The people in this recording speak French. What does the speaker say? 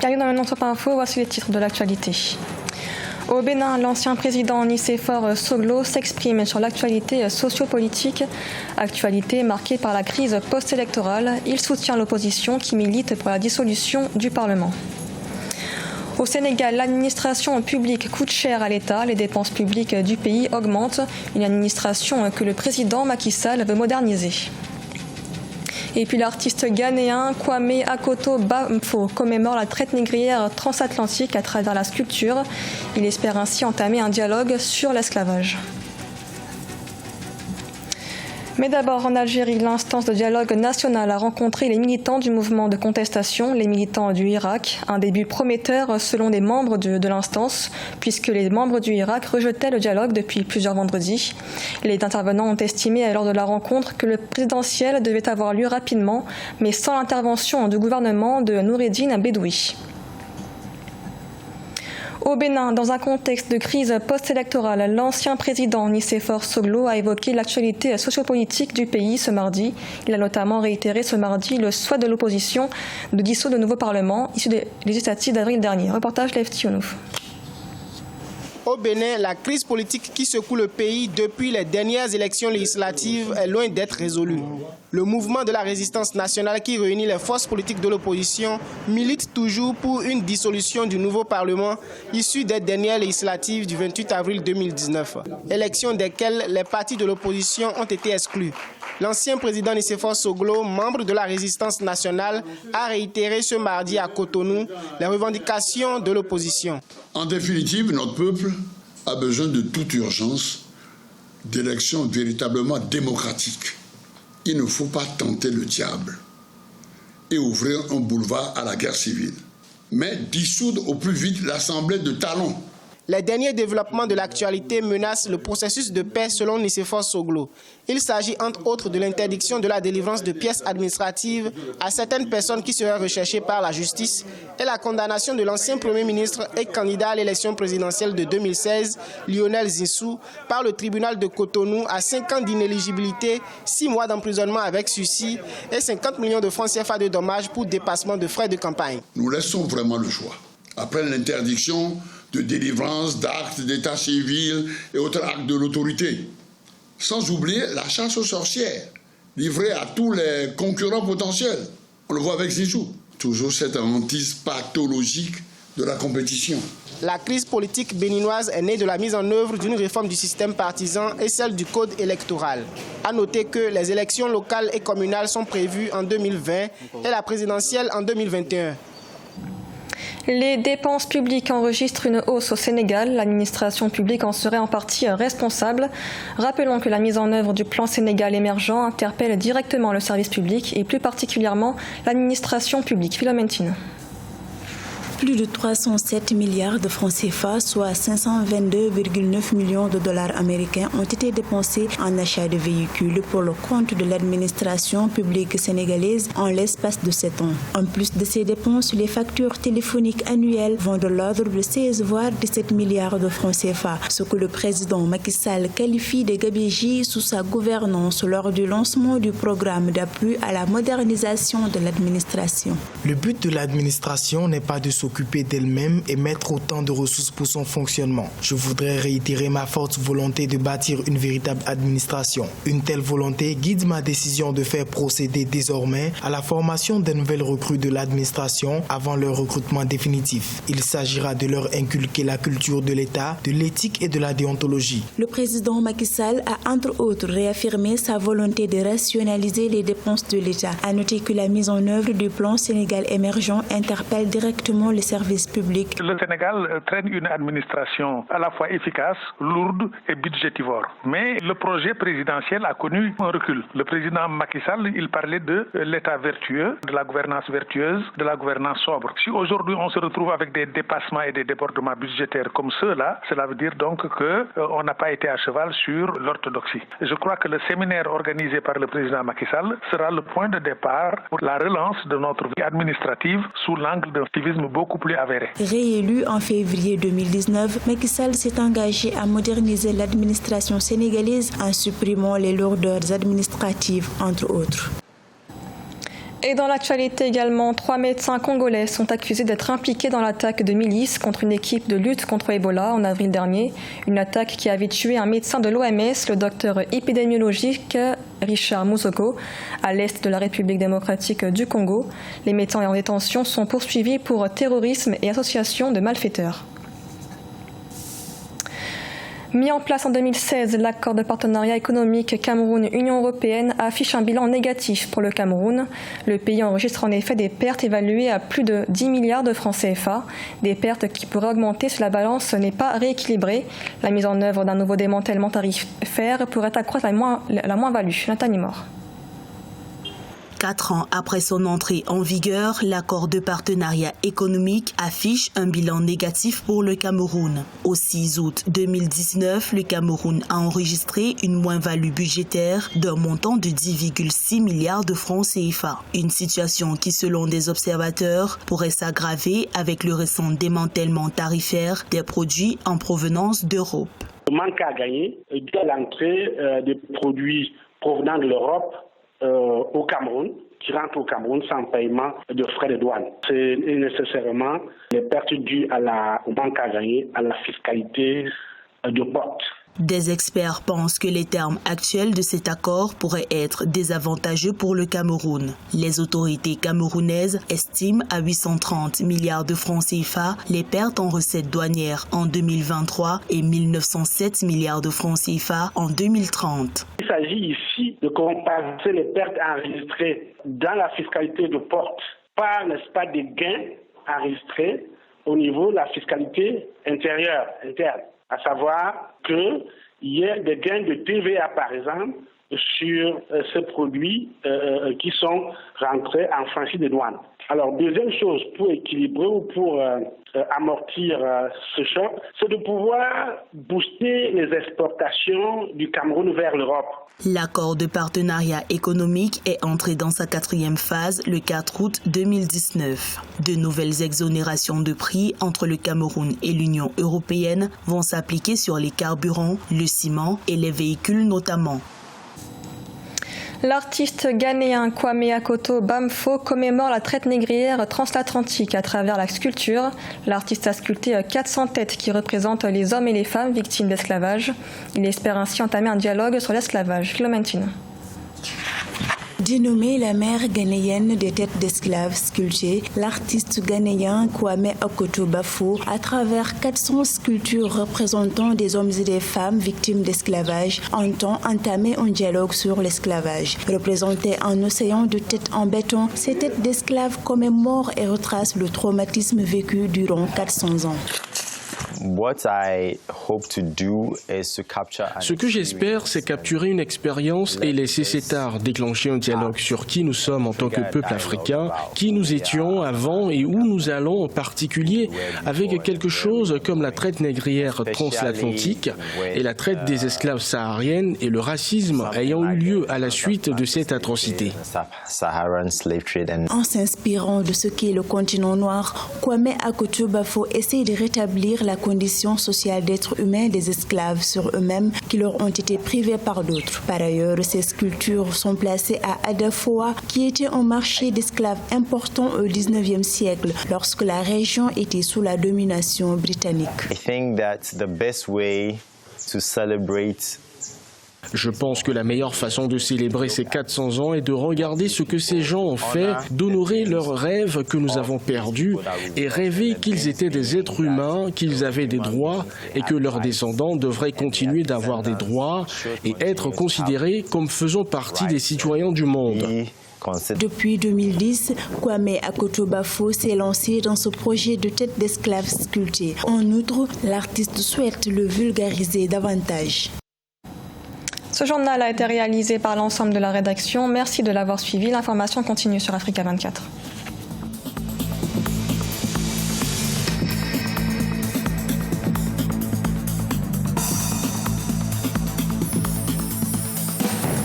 Bienvenue dans Non-Stop Info, voici les titres de l'actualité. Au Bénin, l'ancien président Nicéphore Soglo s'exprime sur l'actualité sociopolitique, actualité marquée par la crise post-électorale. Il soutient l'opposition qui milite pour la dissolution du Parlement. Au Sénégal, l'administration publique coûte cher à l'État. Les dépenses publiques du pays augmentent. Une administration que le président Macky Sall veut moderniser. Et puis l'artiste ghanéen Kwame Akoto Bamfo commémore la traite négrière transatlantique à travers la sculpture. Il espère ainsi entamer un dialogue sur l'esclavage. Mais d'abord, en Algérie, l'instance de dialogue national a rencontré les militants du mouvement de contestation, les militants du Irak. Un début prometteur selon les membres de l'instance, puisque les membres du Irak rejetaient le dialogue depuis plusieurs vendredis. Les intervenants ont estimé lors de la rencontre que le présidentiel devait avoir lieu rapidement, mais sans l'intervention du gouvernement de Noureddine Bedoui. Au Bénin, dans un contexte de crise post-électorale, l'ancien président Nicéphore Soglo a évoqué l'actualité sociopolitique du pays ce mardi. Il a notamment réitéré ce mardi le souhait de l'opposition de dissoudre le nouveau Parlement issu des législatives d'avril dernier. Reportage Lefty Onouf. Au Bénin, la crise politique qui secoue le pays depuis les dernières élections législatives est loin d'être résolue. Le mouvement de la résistance nationale qui réunit les forces politiques de l'opposition milite toujours pour une dissolution du nouveau Parlement issu des dernières législatives du 28 avril 2019, élections desquelles les partis de l'opposition ont été exclus. L'ancien président Nicéphore Soglo, membre de la résistance nationale, a réitéré ce mardi à Cotonou les revendications de l'opposition. En définitive, notre peuple a besoin de toute urgence d'élections véritablement démocratiques. Il ne faut pas tenter le diable et ouvrir un boulevard à la guerre civile, mais dissoudre au plus vite l'Assemblée de talons. Les derniers développements de l'actualité menacent le processus de paix selon Nicéphore Soglo. Il s'agit entre autres de l'interdiction de la délivrance de pièces administratives à certaines personnes qui seraient recherchées par la justice et la condamnation de l'ancien Premier ministre et candidat à l'élection présidentielle de 2016, Lionel Zinsou, par le tribunal de Cotonou à 5 ans d'inéligibilité, 6 mois d'emprisonnement avec sursis et 50 millions de francs CFA de dommages pour dépassement de frais de campagne. Nous laissons vraiment le choix. Après l'interdiction de délivrance d'actes d'état civil et autres actes de l'autorité. Sans oublier la chasse aux sorcières, livrée à tous les concurrents potentiels. On le voit avec Zizou. Toujours cette hantise pathologique de la compétition. La crise politique béninoise est née de la mise en œuvre d'une réforme du système partisan et celle du code électoral. À noter que les élections locales et communales sont prévues en 2020 et la présidentielle en 2021. Les dépenses publiques enregistrent une hausse au Sénégal. L'administration publique en serait en partie responsable. Rappelons que la mise en œuvre du plan Sénégal émergent interpelle directement le service public et plus particulièrement l'administration publique. Philoméntine. Plus de 307 milliards de francs CFA, soit 522,9 millions de dollars américains, ont été dépensés en achat de véhicules pour le compte de l'administration publique sénégalaise en l'espace de 7 ans. En plus de ces dépenses, les factures téléphoniques annuelles vont de l'ordre de 16 voire 17 milliards de francs CFA, ce que le président Macky Sall qualifie de gabegie sous sa gouvernance lors du lancement du programme d'appui à la modernisation de l'administration. Le but de l'administration n'est pas de s'occuper d'elle-même et mettre autant de ressources pour son fonctionnement. Je voudrais réitérer ma forte volonté de bâtir une véritable administration. Une telle volonté guide ma décision de faire procéder désormais à la formation des nouvelles recrues de l'administration avant leur recrutement définitif. Il s'agira de leur inculquer la culture de l'État, de l'éthique et de la déontologie. Le président Macky Sall a entre autres réaffirmé sa volonté de rationaliser les dépenses de l'État. À noter que la mise en œuvre du plan Sénégal émergent interpelle directement les services publics. Le Sénégal traîne une administration à la fois efficace, lourde et budgétivore. Mais le projet présidentiel a connu un recul. Le président Macky Sall, il parlait de l'État vertueux, de la gouvernance vertueuse, de la gouvernance sobre. Si aujourd'hui on se retrouve avec des dépassements et des débordements budgétaires comme ceux-là, cela veut dire donc qu'on n'a pas été à cheval sur l'orthodoxie. Je crois que le séminaire organisé par le président Macky Sall sera le point de départ pour la relance de notre vie administrative sous l'angle d'un civisme beaucoup plus avéré. Réélu en février 2019, Macky Sall s'est engagé à moderniser l'administration sénégalaise en supprimant les lourdeurs administratives, entre autres. Et dans l'actualité également, 3 médecins congolais sont accusés d'être impliqués dans l'attaque de milices contre une équipe de lutte contre Ebola en avril dernier. Une attaque qui avait tué un médecin de l'OMS, le docteur épidémiologique Richard Muzogo, à l'est de la République démocratique du Congo. Les médecins en détention sont poursuivis pour terrorisme et association de malfaiteurs. Mis en place en 2016, l'accord de partenariat économique Cameroun-Union européenne affiche un bilan négatif pour le Cameroun. Le pays enregistre en effet des pertes évaluées à plus de 10 milliards de francs CFA, des pertes qui pourraient augmenter si la balance n'est pas rééquilibrée. La mise en œuvre d'un nouveau démantèlement tarifaire pourrait accroître la moins-value. Nathalie Mort. 4 ans après son entrée en vigueur, l'accord de partenariat économique affiche un bilan négatif pour le Cameroun. Au 6 août 2019, le Cameroun a enregistré une moins-value budgétaire d'un montant de 10,6 milliards de francs CFA. Une situation qui, selon des observateurs, pourrait s'aggraver avec le récent démantèlement tarifaire des produits en provenance d'Europe. Le manque à gagner dû à l'entrée des produits provenant de l'Europe au Cameroun, qui rentrent au Cameroun sans paiement de frais de douane. C'est nécessairement les pertes dues au manque à gagner, à la fiscalité de porte. Des experts pensent que les termes actuels de cet accord pourraient être désavantageux pour le Cameroun. Les autorités camerounaises estiment à 830 milliards de francs CFA les pertes en recettes douanières en 2023 et 1907 milliards de francs CFA en 2030. Il s'agit ici de compenser les pertes enregistrées dans la fiscalité de porte par, n'est-ce pas, des gains enregistrés au niveau de la fiscalité interne. À savoir qu'il y a des gains de TVA, par exemple, sur ces produits qui sont rentrés en franchise de douane. Alors, deuxième chose, pour équilibrer ou pour amortir ce choc, c'est de pouvoir booster les exportations du Cameroun vers l'Europe. L'accord de partenariat économique est entré dans sa 4e phase le 4 août 2019. De nouvelles exonérations de prix entre le Cameroun et l'Union européenne vont s'appliquer sur les carburants, le ciment et les véhicules notamment. L'artiste ghanéen Kwame Akoto Bamfo commémore la traite négrière transatlantique à travers la sculpture. L'artiste a sculpté 400 têtes qui représentent les hommes et les femmes victimes d'esclavage. Il espère ainsi entamer un dialogue sur l'esclavage. Clémentine. Dénommée la mère ghanéenne des têtes d'esclaves sculptées, l'artiste ghanéen Kwame Akoto Bamfo, à travers 400 sculptures représentant des hommes et des femmes victimes d'esclavage, entend entamer un dialogue sur l'esclavage. Représentées en océan de têtes en béton, ces têtes d'esclaves commémorent et retracent le traumatisme vécu durant 400 ans. Ce que j'espère, c'est capturer une expérience et laisser cet art déclencher un dialogue sur qui nous sommes en tant que peuple africain, qui nous étions avant et où nous allons en particulier, avec quelque chose comme la traite négrière transatlantique et la traite des esclaves sahariennes et le racisme ayant eu lieu à la suite de cette atrocité. En s'inspirant de ce qu'est le continent noir, Kwame Akoto Bamfo essaie de rétablir la condition sociale d'êtres humains des esclaves sur eux-mêmes qui leur ont été privés par d'autres. Par ailleurs, ces sculptures sont placées à Adafoa, qui était un marché d'esclaves important au XIXe siècle, lorsque la région était sous la domination britannique. Je pense que la meilleure façon de célébrer ces 400 ans est de regarder ce que ces gens ont fait, d'honorer leurs rêves que nous avons perdus et rêver qu'ils étaient des êtres humains, qu'ils avaient des droits et que leurs descendants devraient continuer d'avoir des droits et être considérés comme faisant partie des citoyens du monde. Depuis 2010, Kwame Akoto Bamfo s'est lancé dans ce projet de tête d'esclaves sculptée. En outre, l'artiste souhaite le vulgariser davantage. Ce journal a été réalisé par l'ensemble de la rédaction. Merci de l'avoir suivi. L'information continue sur Africa 24.